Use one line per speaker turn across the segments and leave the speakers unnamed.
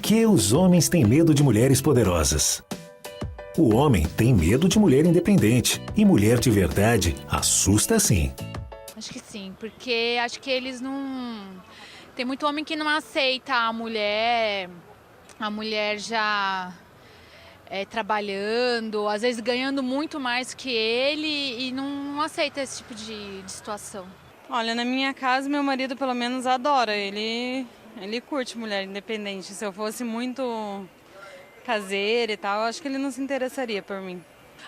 que os homens têm medo de mulheres poderosas? O homem tem medo de mulher independente e mulher de verdade assusta sim.
Acho que sim, porque acho que eles não... Tem muito homem que não aceita a mulher já trabalhando, às vezes ganhando muito mais que ele e não aceita esse tipo de situação.
Olha, na minha casa, meu marido pelo menos adora, ele curte mulher independente. Se eu fosse muito caseira e tal, acho que ele não se interessaria por mim.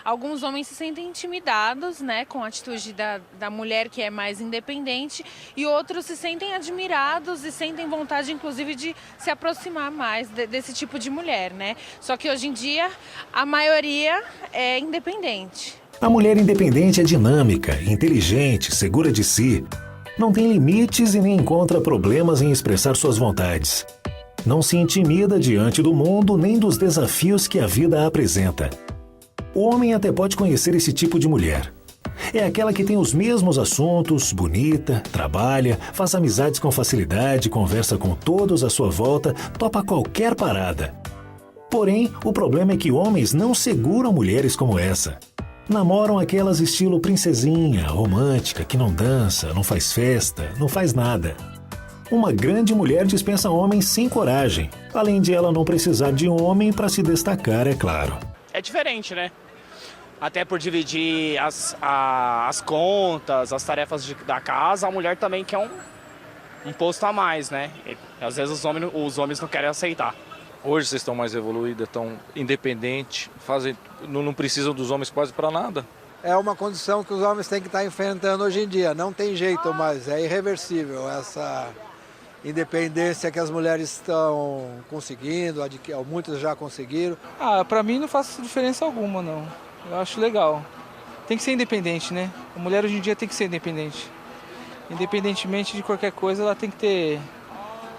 Alguns homens se sentem intimidados, né, com a atitude da mulher que é mais independente, e outros se sentem admirados e sentem vontade, inclusive, de se aproximar mais desse tipo de mulher, né? Só que hoje em dia a maioria é independente.
A mulher independente é dinâmica, inteligente, segura de si. Não tem limites e nem encontra problemas em expressar suas vontades. Não se intimida diante do mundo nem dos desafios que a vida apresenta. O homem até pode conhecer esse tipo de mulher. É aquela que tem os mesmos assuntos, bonita, trabalha, faz amizades com facilidade, conversa com todos à sua volta, topa qualquer parada. Porém, o problema é que homens não seguram mulheres como essa. Namoram aquelas estilo princesinha, romântica, que não dança, não faz festa, não faz nada. Uma grande mulher dispensa homens sem coragem, além de ela não precisar de um homem para se destacar, é claro.
É diferente, né? Até por dividir as contas, as tarefas da casa, a mulher também quer um posto a mais, né? E, às vezes os homens não querem aceitar.
Hoje vocês estão mais evoluídas, estão independentes, não precisam dos homens quase para nada.
É uma condição que os homens têm que estar enfrentando hoje em dia. Não tem jeito mais, é irreversível essa independência que as mulheres estão conseguindo, muitas já conseguiram.
Para mim não faz diferença alguma, não. Eu acho legal. Tem que ser independente, né? A mulher hoje em dia tem que ser independente. Independentemente de qualquer coisa, ela tem que ter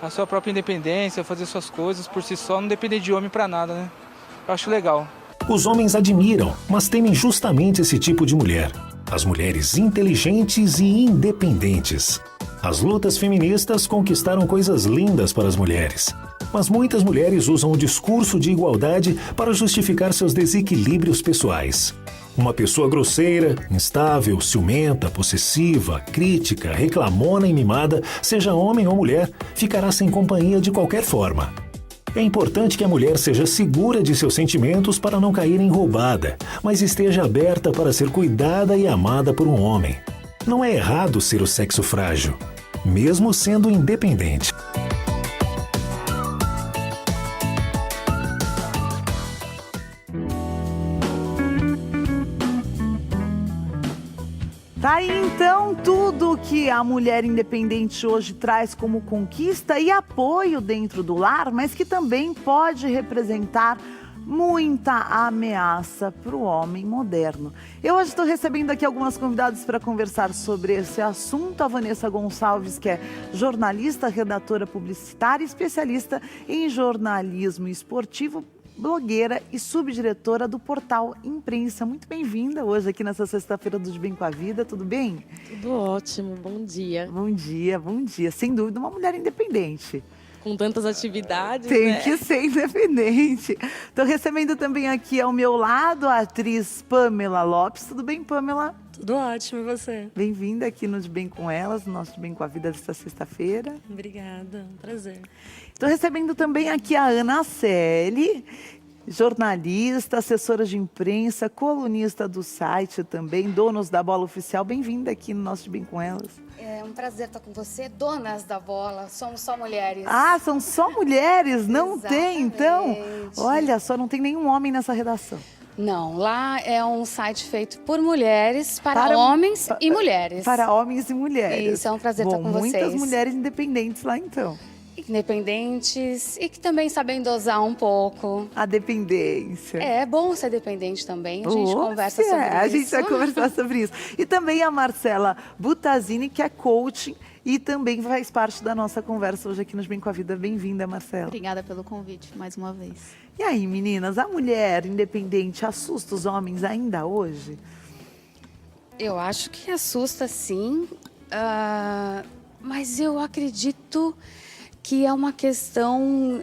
a sua própria independência, fazer suas coisas por si só, não depender de homem para nada, né? Eu acho legal.
Os homens admiram, mas temem justamente esse tipo de mulher. As mulheres inteligentes e independentes. As lutas feministas conquistaram coisas lindas para as mulheres. Mas muitas mulheres usam o discurso de igualdade para justificar seus desequilíbrios pessoais. Uma pessoa grosseira, instável, ciumenta, possessiva, crítica, reclamona e mimada, seja homem ou mulher, ficará sem companhia de qualquer forma. É importante que a mulher seja segura de seus sentimentos para não cair em roubada, mas esteja aberta para ser cuidada e amada por um homem. Não é errado ser o sexo frágil, mesmo sendo independente.
Tá aí então tudo que a mulher independente hoje traz como conquista e apoio dentro do lar, mas que também pode representar muita ameaça para o homem moderno. Eu hoje estou recebendo aqui algumas convidadas para conversar sobre esse assunto. A Vanessa Gonçalves, que é jornalista, redatora publicitária, especialista em jornalismo esportivo, blogueira e subdiretora do portal Imprensa. Muito bem-vinda hoje aqui nessa sexta-feira do De Bem com a Vida, tudo bem?
Tudo ótimo, bom dia.
Bom dia, bom dia. Sem dúvida, uma mulher independente.
Com tantas atividades,
Tem
né?
que ser independente. Estou recebendo também aqui ao meu lado a atriz Pamela Lopes. Tudo bem, Pamela?
Tudo ótimo, e você?
Bem-vinda aqui no De Bem com Elas, no nosso De Bem com a Vida desta sexta-feira.
Obrigada, um prazer.
Estou recebendo também aqui a Ana Celi, jornalista, assessora de imprensa, colunista do site também, Donos da Bola Oficial. Bem-vinda aqui no nosso De Bem com Elas.
É um prazer estar com você, donas da bola, somos só mulheres.
Ah, são só mulheres? Não tem, então?
Exatamente.
Olha só, não tem nenhum homem nessa redação.
Não, lá é um site feito por mulheres, para homens e mulheres.
Para homens e mulheres.
Isso, é um prazer estar com vocês.
Muitas mulheres independentes lá, então.
Independentes e que também sabem dosar um pouco.
A dependência.
É bom ser dependente também, a gente conversa sobre isso.
A gente vai conversar sobre isso. E também a Marcela Butazini, que é coaching e também faz parte da nossa conversa hoje aqui nos Bem com a Vida. Bem-vinda, Marcela.
Obrigada pelo convite, mais uma vez.
E aí, meninas, a mulher independente assusta os homens ainda hoje?
Eu acho que assusta, sim. Mas eu acredito que é uma questão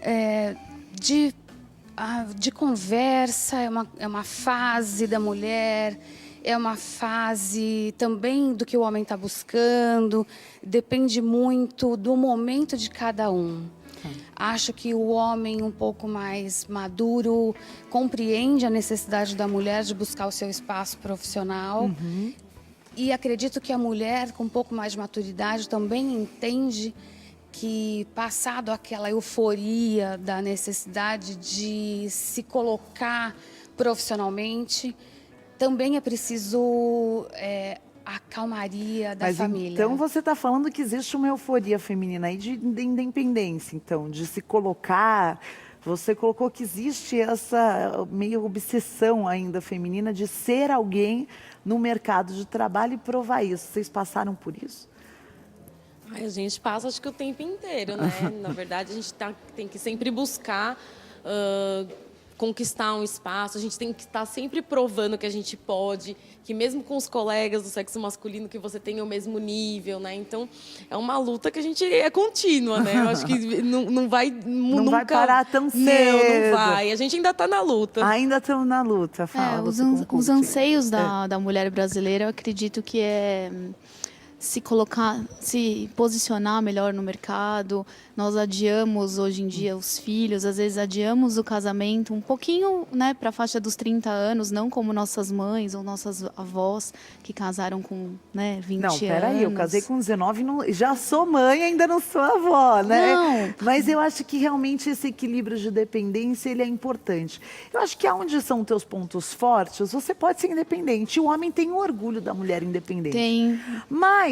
de conversa, é uma fase da mulher, é uma fase também do que o homem está buscando, depende muito do momento de cada um. Acho que o homem um pouco mais maduro compreende a necessidade da mulher de buscar o seu espaço profissional. E acredito que a mulher com um pouco mais de maturidade também entende que, passado aquela euforia da necessidade de se colocar profissionalmente, também é preciso a calmaria da família.
Então você está falando que existe uma euforia feminina aí de independência, então, de se colocar. Você colocou que existe essa meio obsessão ainda feminina de ser alguém no mercado de trabalho e provar isso. Vocês passaram por isso?
A gente passa, acho que o tempo inteiro, né? Na verdade, a gente tem que sempre buscar conquistar um espaço, a gente tem que estar sempre provando que a gente pode, que mesmo com os colegas do sexo masculino, que você tenha o mesmo nível, né? Então, é uma luta que a gente é contínua, né? Eu acho que não vai nunca...
vai parar tão cedo.
Não vai. A gente ainda está na luta.
Ainda estamos na luta, fala.
Os anseios da mulher brasileira, eu acredito que é se colocar, se posicionar melhor no mercado. Nós adiamos hoje em dia os filhos, às vezes adiamos o casamento um pouquinho, né, para a faixa dos 30 anos, não como nossas mães ou nossas avós que casaram com, né, 20 anos.
Não, peraí, eu casei com 19, já sou mãe, ainda não sou avó, né?
Não.
Mas eu acho que realmente esse equilíbrio de dependência, ele é importante. Eu acho que onde são teus pontos fortes, você pode ser independente. O homem tem o orgulho da mulher independente.
Tem.
Mas,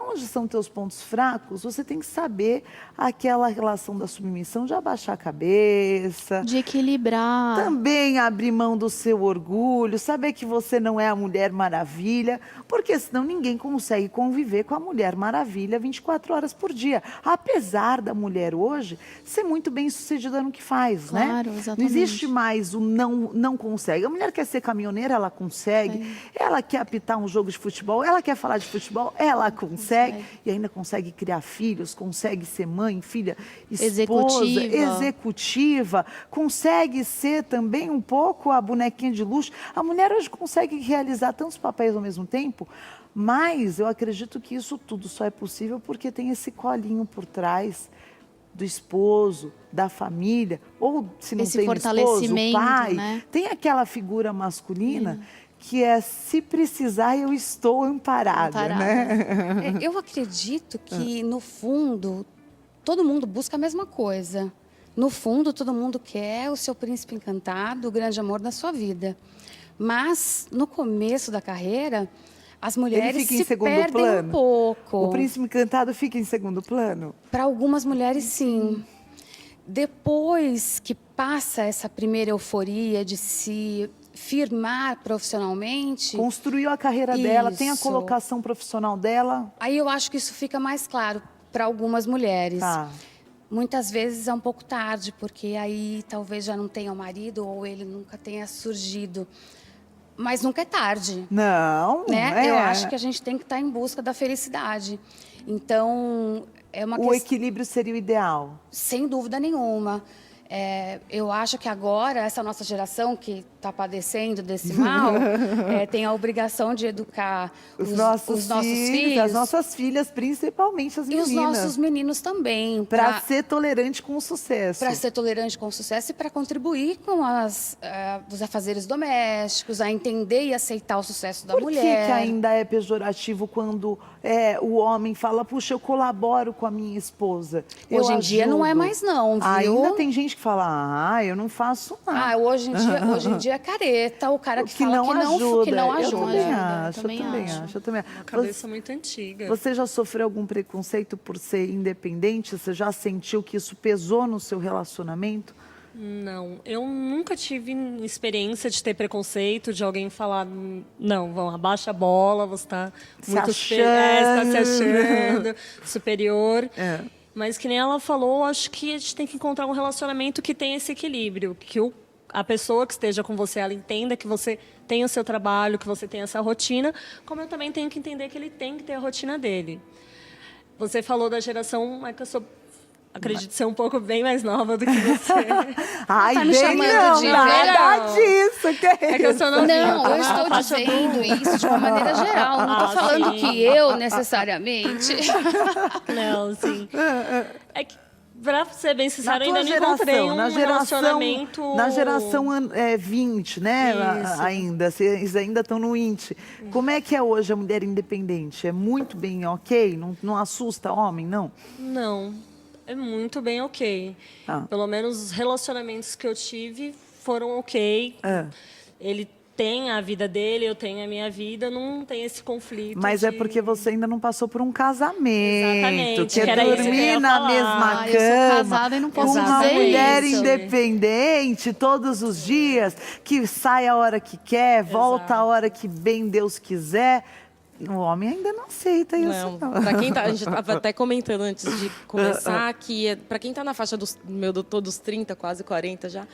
onde são teus pontos fracos, você tem que saber aquela relação da submissão, de abaixar a cabeça.
De equilibrar.
Também abrir mão do seu orgulho, saber que você não é a Mulher Maravilha, porque senão ninguém consegue conviver com a Mulher Maravilha 24 horas por dia. Apesar da mulher hoje ser muito bem sucedida no que faz, né?
Claro, exatamente.
Não existe mais o não consegue. A mulher quer ser caminhoneira, ela consegue. Ela quer apitar um jogo de futebol, ela quer falar de futebol, ela consegue. E ainda consegue criar filhos, consegue ser mãe, filha, esposa, executiva, consegue ser também um pouco a bonequinha de luxo. A mulher hoje consegue realizar tantos papéis ao mesmo tempo, mas eu acredito que isso tudo só é possível porque tem esse colinho por trás do esposo, da família, ou se não tem esposo, o pai,
né?
Tem aquela figura masculina que é, se precisar, eu estou amparada. Né?
Eu acredito que, no fundo, todo mundo busca a mesma coisa. No fundo, todo mundo quer o seu príncipe encantado, o grande amor da sua vida. Mas, no começo da carreira, as mulheres se perdem um pouco.
O príncipe encantado fica em segundo plano?
Para algumas mulheres, sim. Depois que passa essa primeira euforia de se firmar profissionalmente...
Construiu a carreira dela, tem a colocação profissional dela.
Aí eu acho que isso fica mais claro para algumas mulheres. Muitas vezes é um pouco tarde, porque aí talvez já não tenha o marido ou ele nunca tenha surgido. Mas nunca é tarde.
Não,
né? Eu acho que a gente tem que estar em busca da felicidade. Então, é uma questão...
O equilíbrio seria o ideal?
Sem dúvida nenhuma. Eu acho que agora, essa nossa geração que está padecendo desse mal, tem a obrigação de educar os nossos filhos.
As nossas filhas, principalmente as meninas.
E os nossos meninos também.
Para ser tolerante com o sucesso.
Para ser tolerante com o sucesso e para contribuir com os afazeres domésticos, a entender e aceitar o sucesso da mulher.
Por que ainda é pejorativo quando o homem fala, puxa, eu colaboro com a minha esposa?
Hoje em dia não é mais não, viu?
Ainda tem gente que fala, eu não faço nada.
Hoje em dia é careta, o cara que fala que não ajuda.
Eu também acho. Uma
cabeça muito antiga.
Você já sofreu algum preconceito por ser independente? Você já sentiu que isso pesou no seu relacionamento?
Não, eu nunca tive experiência de ter preconceito, de alguém falar, não, abaixa a bola, você está muito está se achando superior. Mas que nem ela falou, acho que a gente tem que encontrar um relacionamento que tenha esse equilíbrio, que a pessoa que esteja com você, ela entenda que você tem o seu trabalho, que você tem essa rotina, como eu também tenho que entender que ele tem que ter a rotina dele. Você falou da geração, Acredito ser um pouco bem mais nova do que você.
Ai,
Tá me
bem
chamando
não,
de
nada
velha?
disso. Que
É que eu sou novinha.
Não,
tá
eu
na
estou
faixa
dizendo isso de uma maneira geral. Não estou falando
sim.
que eu, necessariamente.
Não, sim. É que, pra ser bem sincero, eu
tua
ainda não encontrei um
na
relacionamento...
Na geração 20, né?
Isso.
Ainda, vocês ainda estão no 20. Como é que é hoje a mulher independente? É muito bem ok? Não assusta homem, não?
Não, é muito bem ok.
Ah.
Pelo menos os relacionamentos que eu tive foram ok.
Ah.
Ele tem a vida dele, eu tenho a minha vida, não tem esse conflito.
Mas é porque você ainda não passou por um casamento.
Exatamente,
Que
que
é
era isso que eu
dormir
ia
na
falar.
mesma
Eu sou
cama.
casada e não posso
com uma
dizer
mulher
isso.
independente todos os dias, que sai a hora que quer, volta a hora que bem Deus quiser. O homem ainda não aceita isso, não.
Pra quem tá, a gente estava até comentando antes de começar que para quem está na faixa dos meu doutor dos 30, quase 40 já,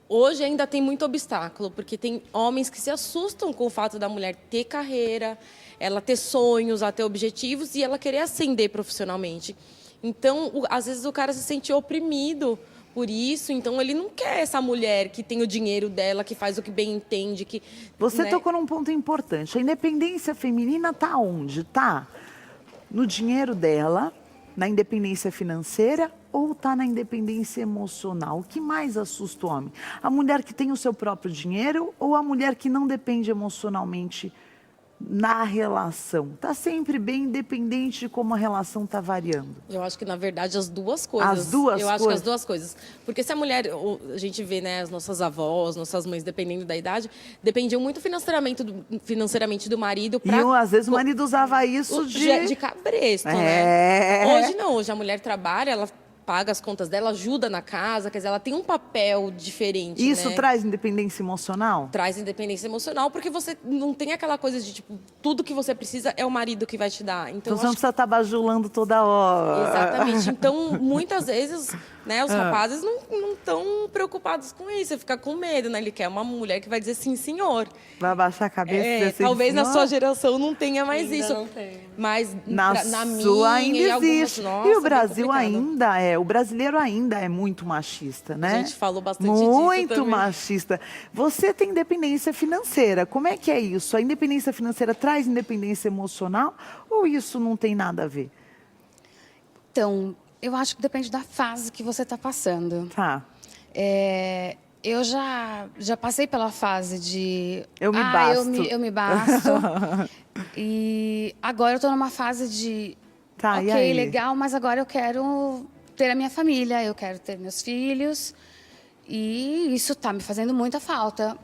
hoje ainda tem muito obstáculo, porque tem homens que se assustam com o fato da mulher ter carreira, ela ter sonhos, ela ter objetivos e ela querer ascender profissionalmente. Então, às vezes o cara se sente oprimido por isso, então ele não quer essa mulher que tem o dinheiro dela, que faz o que bem entende, que...
Você
né?
tocou num ponto importante. A independência feminina está onde? Está no dinheiro dela, na independência financeira ou está na independência emocional? O que mais assusta o homem? A mulher que tem o seu próprio dinheiro ou a mulher que não depende emocionalmente na relação? Está sempre bem, independente de como a relação está variando.
Eu acho que, na verdade, as duas coisas.
As duas
Eu acho que
coisas?
as duas coisas. Porque se a mulher, a gente vê, né, as nossas avós, nossas mães, dependendo da idade, dependiam muito financeiramente do marido.
E às vezes o marido usava isso
de cabresto, né? Hoje não, hoje a mulher trabalha, ela paga as contas dela, ajuda na casa, quer dizer, ela tem um papel diferente.
Isso
né?
traz independência emocional?
Traz independência emocional, porque você não tem aquela coisa de, tipo, tudo que você precisa é o marido que vai te dar.
Então você não precisa estar bajulando toda hora.
Exatamente. Então, muitas vezes, né, os rapazes não estão preocupados com isso. Você fica com medo, né? Ele quer uma mulher que vai dizer sim, senhor.
Vai abaixar a cabeça e dizer sim,
talvez
senhor?
na sua geração não tenha mais
Ainda
isso.
não tem.
Mas
Na
minha
sua ainda
e algumas,
existe.
nossa,
E o
bem
Brasil
complicado.
ainda o brasileiro ainda é muito machista, né?
A gente falou bastante disso
muito
também.
machista. Você tem independência financeira. Como é que é isso? A independência financeira traz independência emocional ou isso não tem nada a ver?
Então, eu acho que depende da fase que você está passando.
Tá.
Eu já passei pela fase de...
Eu me basto.
Eu me basto. E agora eu estou numa fase de...
Tá, e
ok,
aí?
legal, mas agora eu quero ter a minha família, eu quero ter meus filhos. E isso está me fazendo muita falta.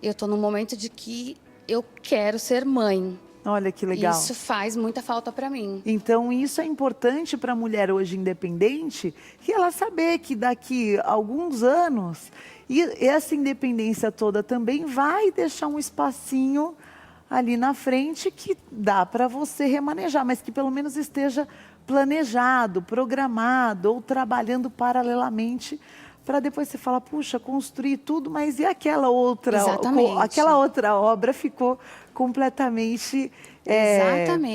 Eu estou num momento de que eu quero ser mãe.
Olha que legal.
Isso faz muita falta para mim.
Então, isso é importante para a mulher hoje independente, que ela saber que daqui a alguns anos, e essa independência toda também vai deixar um espacinho ali na frente que dá para você remanejar, mas que pelo menos esteja planejado, programado ou trabalhando paralelamente para depois você falar, puxa, construí tudo, mas e aquela outra?
Exatamente.
Aquela outra obra ficou completamente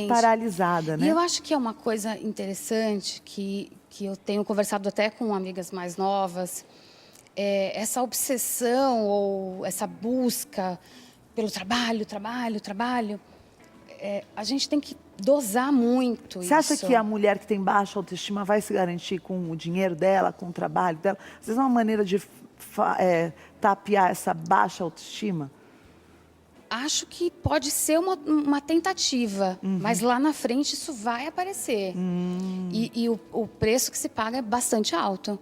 paralisada, né?
E eu acho que é uma coisa interessante que eu tenho conversado até com amigas mais novas, essa obsessão ou essa busca pelo trabalho, a gente tem que dosar muito isso.
Você acha que a mulher que tem baixa autoestima vai se garantir com o dinheiro dela, com o trabalho dela? Às vezes é uma maneira de tapear essa baixa autoestima?
Acho que pode ser uma tentativa, mas lá na frente isso vai aparecer. E o preço que se paga é bastante alto,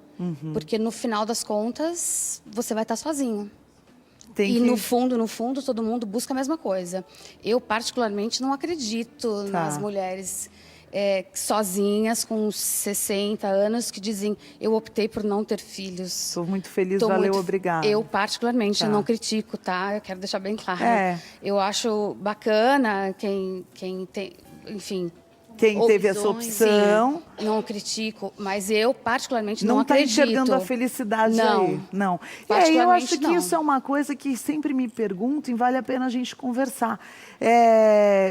porque no final das contas você vai estar sozinho. No fundo, todo mundo busca a mesma coisa. Eu, particularmente, não acredito nas mulheres sozinhas, com 60 anos, que dizem, eu optei por não ter filhos.
Estou muito feliz, valeu, obrigada.
Eu, particularmente, não critico, tá? Eu quero deixar bem claro. Eu acho bacana quem tem, enfim,
Quem teve essa opção.
Sim, não critico, mas eu particularmente não
está
acredito.
enxergando a felicidade aí. Não. E aí eu acho que isso é uma coisa que sempre me perguntam e vale a pena a gente conversar.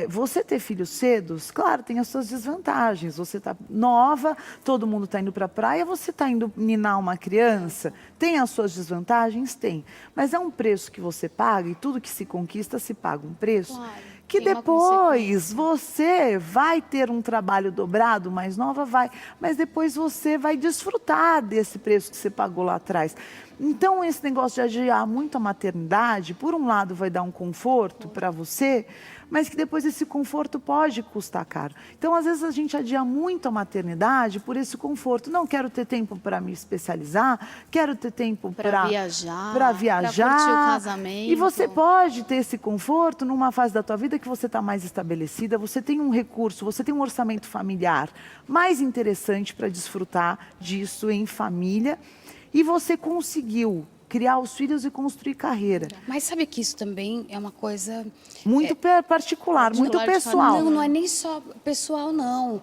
Você ter filhos cedos, claro, tem as suas desvantagens. Você está nova, todo mundo está indo para a praia, você está indo ninar uma criança, tem as suas desvantagens? Tem. Mas é um preço que você paga e tudo que se conquista se paga um preço. Claro. Que depois você vai ter um trabalho dobrado, mais nova vai, mas depois você vai desfrutar desse preço que você pagou lá atrás. Então, esse negócio de adiar muito a maternidade, por um lado vai dar um conforto para você, mas que depois esse conforto pode custar caro. Então, às vezes a gente adia muito a maternidade por esse conforto. Não quero ter tempo para me especializar, quero ter tempo para viajar, para curtir o casamento. E você pode ter esse conforto numa fase da tua vida que você está mais estabelecida, você tem um recurso, você tem um orçamento familiar mais interessante para desfrutar disso em família. E você conseguiu criar os filhos e construir carreira.
Mas sabe que isso também é uma coisa...
Muito particular, muito pessoal.
Não é nem só pessoal, não.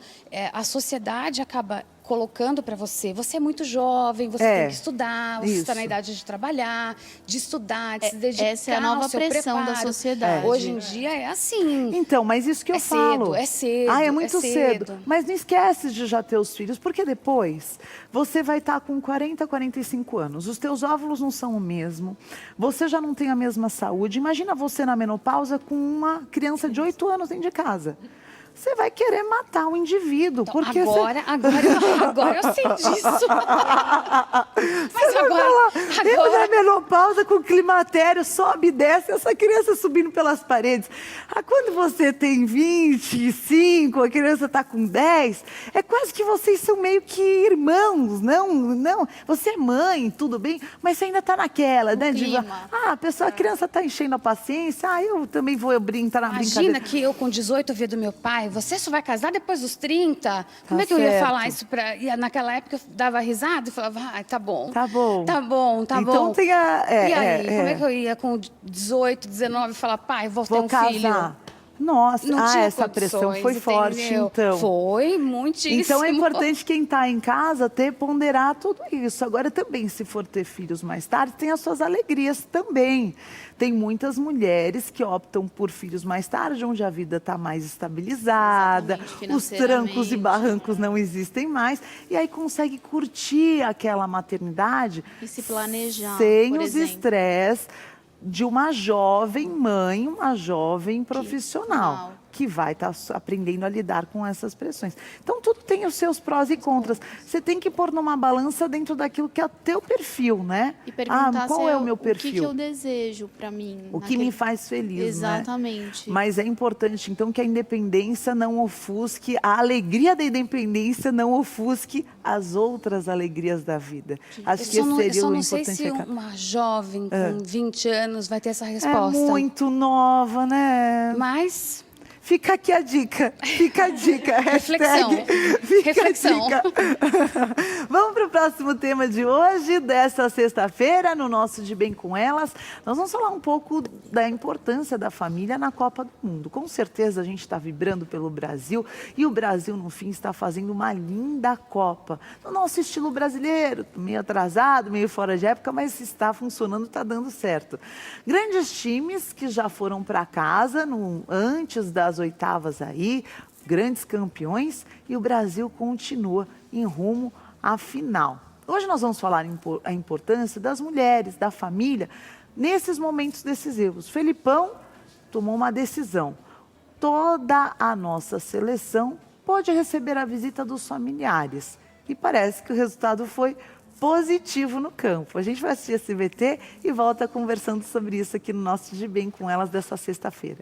A sociedade acaba colocando para você. Você é muito jovem, você tem que estudar, você está na idade de trabalhar, de estudar, de se dedicar.
Essa é a nova pressão da sociedade.
Hoje em dia é assim.
Então, mas isso que eu falo.
É cedo.
É muito cedo. Mas não esquece de já ter os filhos, porque depois você vai estar com 40, 45 anos. Os teus óvulos não são o mesmo. Você já não tem a mesma saúde. Imagina você na menopausa com uma criança de 8 anos dentro de casa. Você vai querer matar o indivíduo.
Então,
porque
agora eu sei disso. Mas agora...
Eu na menopausa com climatério, sobe e desce, essa criança subindo pelas paredes. Quando você tem 25, a criança está com 10, é quase que vocês são meio que irmãos. Não, você é mãe, tudo bem, mas você ainda está naquela, né? A criança está enchendo a paciência, eu também vou entrar na brincadeira.
Imagina que eu com 18 vi do meu pai, você só vai casar depois dos 30? Como é que eu ia falar isso para... E naquela época eu dava risada e falava, tá bom. Tá bom.
Então tem a...
E aí, como é que eu ia com 18, 19 falar, pai, vou ter um
casar.
Filho?
Nossa, essa pressão foi forte, então.
Foi, muitíssimo.
Então é importante quem está em casa ponderar tudo isso. Agora também, se for ter filhos mais tarde, tem as suas alegrias também. Tem muitas mulheres que optam por filhos mais tarde, onde a vida está mais estabilizada, os trancos e barrancos não existem mais, e aí consegue curtir aquela maternidade
e se planejar,
sem os estresses de uma jovem mãe, uma jovem profissional, que vai estar aprendendo a lidar com essas pressões. Então, tudo tem os seus prós e contras. Você tem que pôr numa balança dentro daquilo que é o teu perfil, né?
E perguntar
qual é o meu perfil?
O que eu desejo para mim.
O que me faz feliz,
Exatamente.
Né? Mas é importante, então, que a independência não ofusque, a alegria da independência não ofusque as outras alegrias da vida. Acho que esse seria o importante.
Eu só não sei se uma jovem com 20 anos vai ter essa resposta.
É muito nova, né?
Mas...
Fica aqui a dica.
Reflexão.
Reflexão. Vamos para o próximo tema de hoje, dessa sexta-feira, no nosso De Bem com Elas. Nós vamos falar um pouco da importância da família na Copa do Mundo. Com certeza a gente está vibrando pelo Brasil e o Brasil, no fim, está fazendo uma linda Copa. No nosso estilo brasileiro, meio atrasado, meio fora de época, mas está funcionando, está dando certo. Grandes times que já foram para casa antes das oitavas aí, grandes campeões, e o Brasil continua em rumo à final. Hoje nós vamos falar a importância das mulheres, da família, nesses momentos decisivos. Felipão tomou uma decisão. Toda a nossa seleção pode receber a visita dos familiares. E parece que o resultado foi positivo no campo. A gente vai assistir esse VT e volta conversando sobre isso aqui no nosso De Bem com Elas dessa sexta-feira.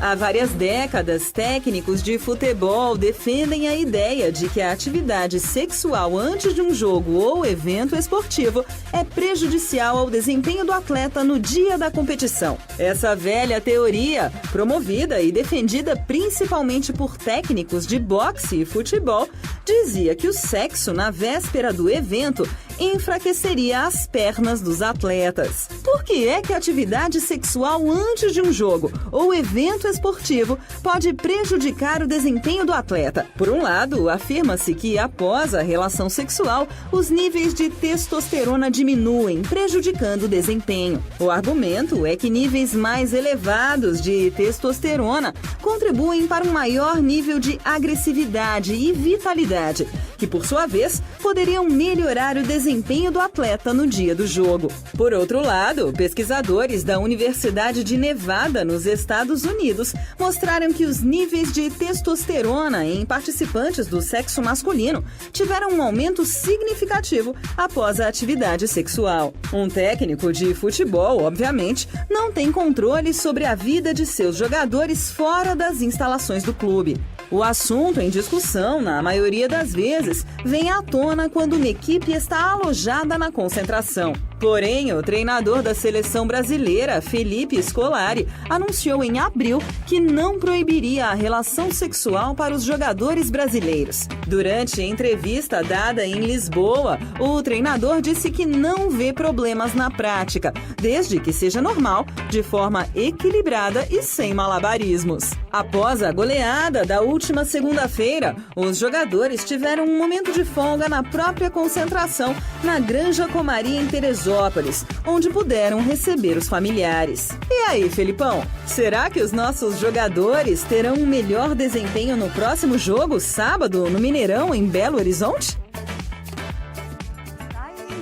Há várias décadas, técnicos de futebol defendem a ideia de que a atividade sexual antes de um jogo ou evento esportivo é prejudicial ao desempenho do atleta no dia da competição. Essa velha teoria, promovida e defendida principalmente por técnicos de boxe e futebol, dizia que o sexo na véspera do evento enfraqueceria as pernas dos atletas. Por que é que a atividade sexual antes de um jogo ou evento esportivo pode prejudicar o desempenho do atleta? Por um lado, afirma-se que após a relação sexual, os níveis de testosterona diminuem, prejudicando o desempenho. O argumento é que níveis mais elevados de testosterona contribuem para um maior nível de agressividade e vitalidade, que por sua vez poderiam melhorar o desempenho do atleta no dia do jogo. Por outro lado, pesquisadores da Universidade de Nevada, nos Estados Unidos, mostraram que os níveis de testosterona em participantes do sexo masculino tiveram um aumento significativo após a atividade sexual. Um técnico de futebol, obviamente, não tem controle sobre a vida de seus jogadores fora das instalações do clube. O assunto em discussão, na maioria das vezes, vem à tona quando uma equipe está alojada na concentração. Porém, o treinador da seleção brasileira, Felipe Scolari, anunciou em abril que não proibiria a relação sexual para os jogadores brasileiros. Durante a entrevista dada em Lisboa, o treinador disse que não vê problemas na prática, desde que seja normal, de forma equilibrada e sem malabarismos. Após a goleada da última segunda-feira, os jogadores tiveram um momento de folga na própria concentração na Granja Comari, em Teresópolis, onde puderam receber os familiares. E aí, Felipão, será que os nossos jogadores terão um melhor desempenho no próximo jogo, sábado, no Mineirão, em Belo Horizonte?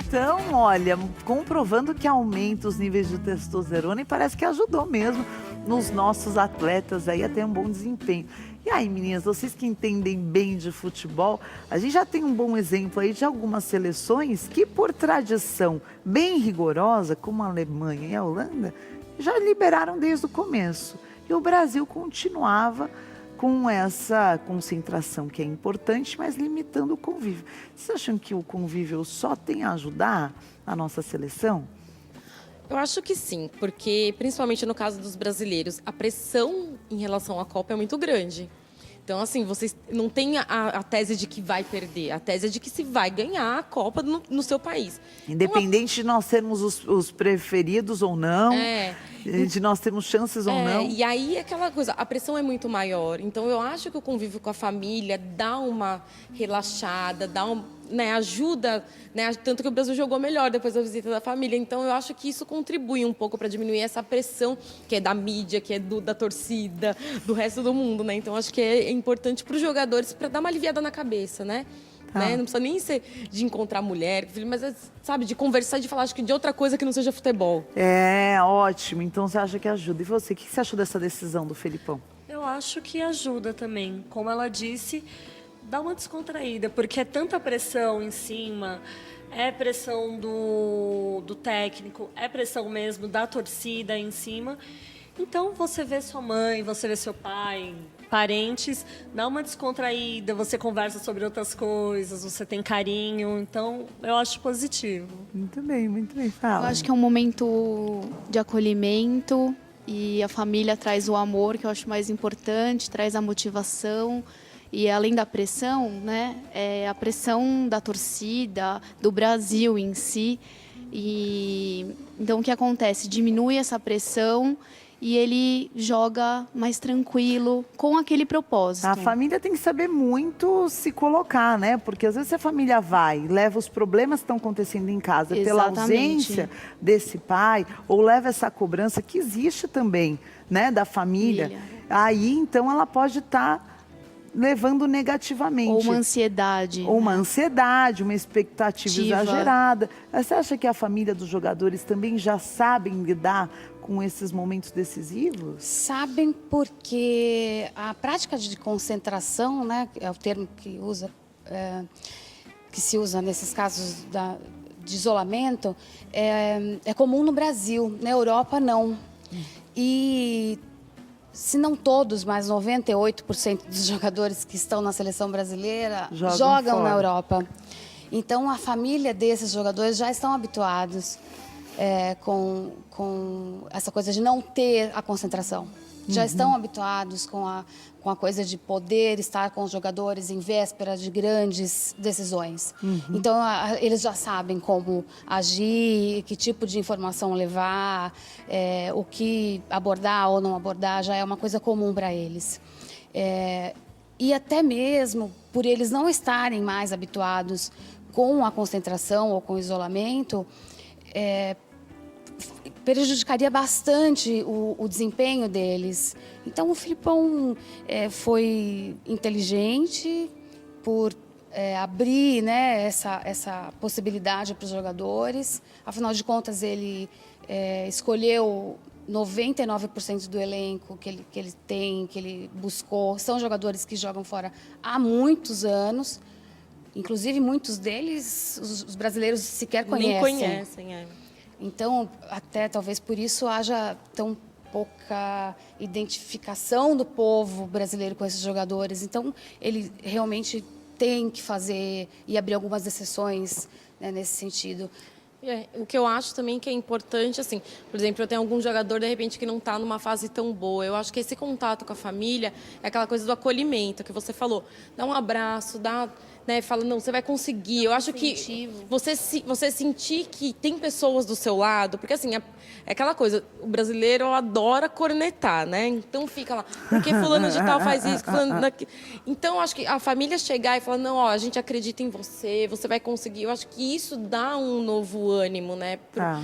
Então, olha, comprovando que aumenta os níveis de testosterona e parece que ajudou mesmo nos nossos atletas aí a ter um bom desempenho. E aí, meninas, vocês que entendem bem de futebol, a gente já tem um bom exemplo aí de algumas seleções que, por tradição bem rigorosa, como a Alemanha e a Holanda, já liberaram desde o começo. E o Brasil continuava com essa concentração que é importante, mas limitando o convívio. Vocês acham que o convívio só tem a ajudar a nossa seleção?
Eu acho que sim, porque principalmente no caso dos brasileiros, a pressão em relação à Copa é muito grande. Então, assim, vocês não têm a tese de que vai perder, a tese é de que se vai ganhar a Copa no seu país.
Independente de nós sermos os preferidos ou não, de nós termos chances ou não.
E aí, aquela coisa, a pressão é muito maior. Então, eu acho que o convívio com a família dá uma relaxada, ajuda, tanto que o Brasil jogou melhor depois da visita da família. Então, eu acho que isso contribui um pouco para diminuir essa pressão que é da mídia, que é da torcida, do resto do mundo, né? Então, acho que é importante para os jogadores para dar uma aliviada na cabeça, né? Não precisa nem ser de encontrar mulher, mas, sabe, de conversar, de falar, acho que de outra coisa que não seja futebol.
É, ótimo. Então, você acha que ajuda. E você, o que você achou dessa decisão do Felipão?
Eu acho que ajuda também. Como ela disse, dá uma descontraída, porque é tanta pressão em cima, é pressão do técnico, é pressão mesmo da torcida em cima. Então, você vê sua mãe, você vê seu pai, parentes, dá uma descontraída, você conversa sobre outras coisas, você tem carinho. Então, eu acho positivo.
Muito bem, fala.
Eu acho que é um momento de acolhimento e a família traz o amor, que eu acho mais importante, traz a motivação. E além da pressão, né, é a pressão da torcida, do Brasil em si. E então, o que acontece? Diminui essa pressão e ele joga mais tranquilo, com aquele propósito.
A família tem que saber muito se colocar, né? Porque às vezes a família vai, leva os problemas que estão acontecendo em casa pela ausência desse pai, ou leva essa cobrança que existe também, né, da família. Aí, então, ela pode estar levando negativamente.
Ou uma ansiedade.
Ou uma ansiedade, uma expectativa exagerada. Você acha que a família dos jogadores também já sabem lidar com esses momentos decisivos?
Sabem, porque a prática de concentração, né, é o termo que se usa nesses casos de isolamento, é comum no Brasil, na Europa não. E se não todos, mas 98% dos jogadores que estão na seleção brasileira jogam na Europa. Então, a família desses jogadores já estão habituados com essa coisa de não ter a concentração. já estão habituados com a coisa de poder estar com os jogadores em véspera de grandes decisões. Então, eles já sabem como agir, que tipo de informação levar, o que abordar ou não abordar, já é uma coisa comum para eles. E até mesmo por eles não estarem mais habituados com a concentração ou com o isolamento, prejudicaria bastante o desempenho deles. Então, o Filipão foi inteligente por abrir, né, essa possibilidade para os jogadores. Afinal de contas, ele escolheu 99% do elenco que ele tem, que ele buscou. São jogadores que jogam fora há muitos anos. Inclusive, muitos deles, os brasileiros sequer conhecem.
Nem conhecem,
Então, até talvez por isso haja tão pouca identificação do povo brasileiro com esses jogadores. Então, ele realmente tem que fazer e abrir algumas exceções, né, nesse sentido.
O que eu acho também que é importante, assim, por exemplo, eu tenho algum jogador, de repente, que não está numa fase tão boa. Eu acho que esse contato com a família é aquela coisa do acolhimento, que você falou. Dá um abraço, fala, não, você vai conseguir. Eu acho que você sentir que tem pessoas do seu lado, porque assim, é aquela coisa, o brasileiro adora cornetar, né? Então fica lá, porque fulano de tal faz isso, fulano daqui. Então, acho que a família chegar e falar, não, ó, a gente acredita em você, você vai conseguir. Eu acho que isso dá um novo ânimo, né, para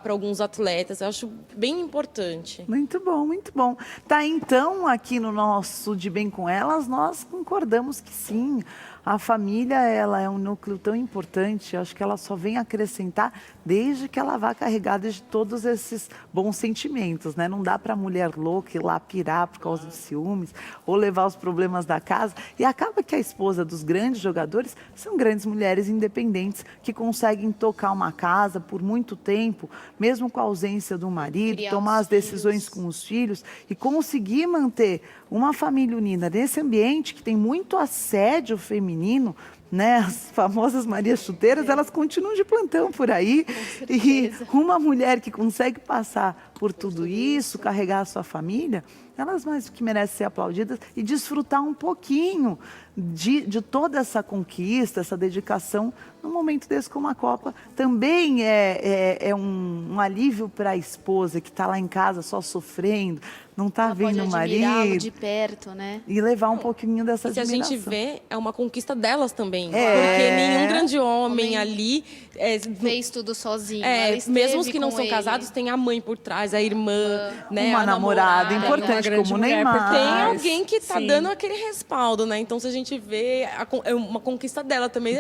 alguns atletas. Eu acho bem importante.
Muito bom, muito bom. Tá, então, aqui no nosso De Bem com Elas, nós concordamos que sim, a família, ela é um núcleo tão importante, acho que ela só vem acrescentar desde que ela vá carregada de todos esses bons sentimentos, né? Não dá para a mulher louca ir lá pirar por causa de ciúmes ou levar os problemas da casa. E acaba que a esposa dos grandes jogadores são grandes mulheres independentes que conseguem tocar uma casa por muito tempo, mesmo com a ausência do marido, tomar as decisões com os filhos e conseguir manter uma família unida nesse ambiente que tem muito assédio feminino, né? As famosas Marias Chuteiras, elas continuam de plantão por aí. E uma mulher que consegue passar por tudo isso, carregar a sua família, elas mais que merecem ser aplaudidas e desfrutar um pouquinho de toda essa conquista, essa dedicação num momento desse como a Copa. Também é um alívio para a esposa que está lá em casa só sofrendo, não está vendo o marido.
De perto, né?
E levar um pouquinho dessa admiração.
Se a gente vê, é uma conquista delas também. Porque nenhum grande homem ali
fez tudo sozinho.
Mesmo os que não são casados, tem a mãe por trás, a irmã, né?
Uma namorada importante como o Neymar.
Tem alguém que está dando aquele respaldo, né? Então, se a gente vê, é uma conquista dela também.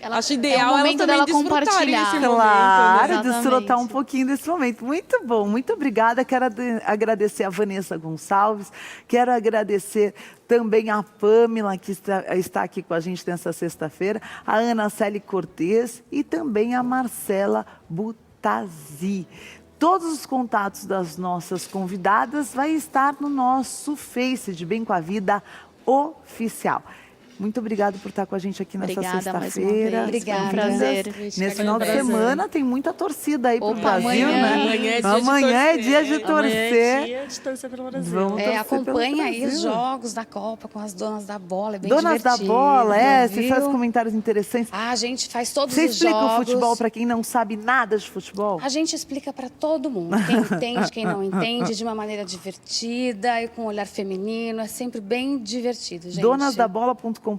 Acho ideal ela também desfrutar esse momento.
Claro, desfrutar um pouquinho desse momento. Muito bom, muito obrigada. Quero agradecer a Vanessa Gonçalves, quero agradecer também a Pamela, que está aqui com a gente nessa sexta-feira, a Ana Célia Cortez e também a Marcela Butazzi. Todos os contatos das nossas convidadas vai estar no nosso Face de Bem com a Vida Oficial. Muito obrigada por estar com a gente aqui nessa sexta-feira.
Obrigada.
Foi um prazer.
Nesse final de semana tem muita torcida aí pro Brasil,
né?
Amanhã é dia de torcer.
Amanhã é dia de torcer pelo Brasil.
Acompanha aí os jogos da Copa com as donas da bola, é bem
Donas
divertido.
da bola, você faz comentários interessantes.
A gente faz todos
Você
os
explica
jogos.
o futebol para quem não sabe nada de futebol?
A gente explica para todo mundo. Quem entende, quem não entende, de uma maneira divertida e com um olhar feminino. É sempre bem divertido, gente.
Donasdabola.com.br?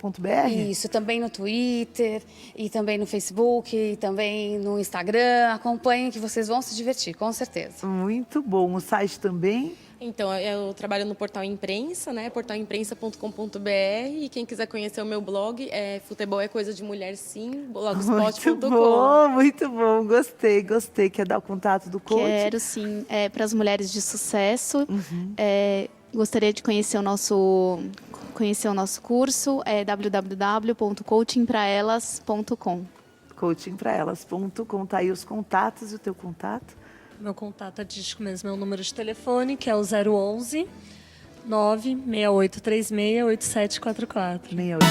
Isso, também no Twitter, e também no Facebook, e também no Instagram. Acompanhem que vocês vão se divertir, com certeza.
Muito bom. O site também?
Então, eu trabalho no Portal Imprensa, né? portalimprensa.com.br, e quem quiser conhecer o meu blog é Futebol é Coisa de Mulher Sim, blogspot.com.
Muito bom. Gostei. Quer dar o contato do coach?
Quero sim, para as mulheres de sucesso. Gostaria de conhecer o nosso curso, www.coachingpraelas.com.
Coachingpraelas.com, tá aí os contatos e o teu contato?
Meu contato é dístico mesmo, é o número de telefone, que é o 011 96836 8744.
68.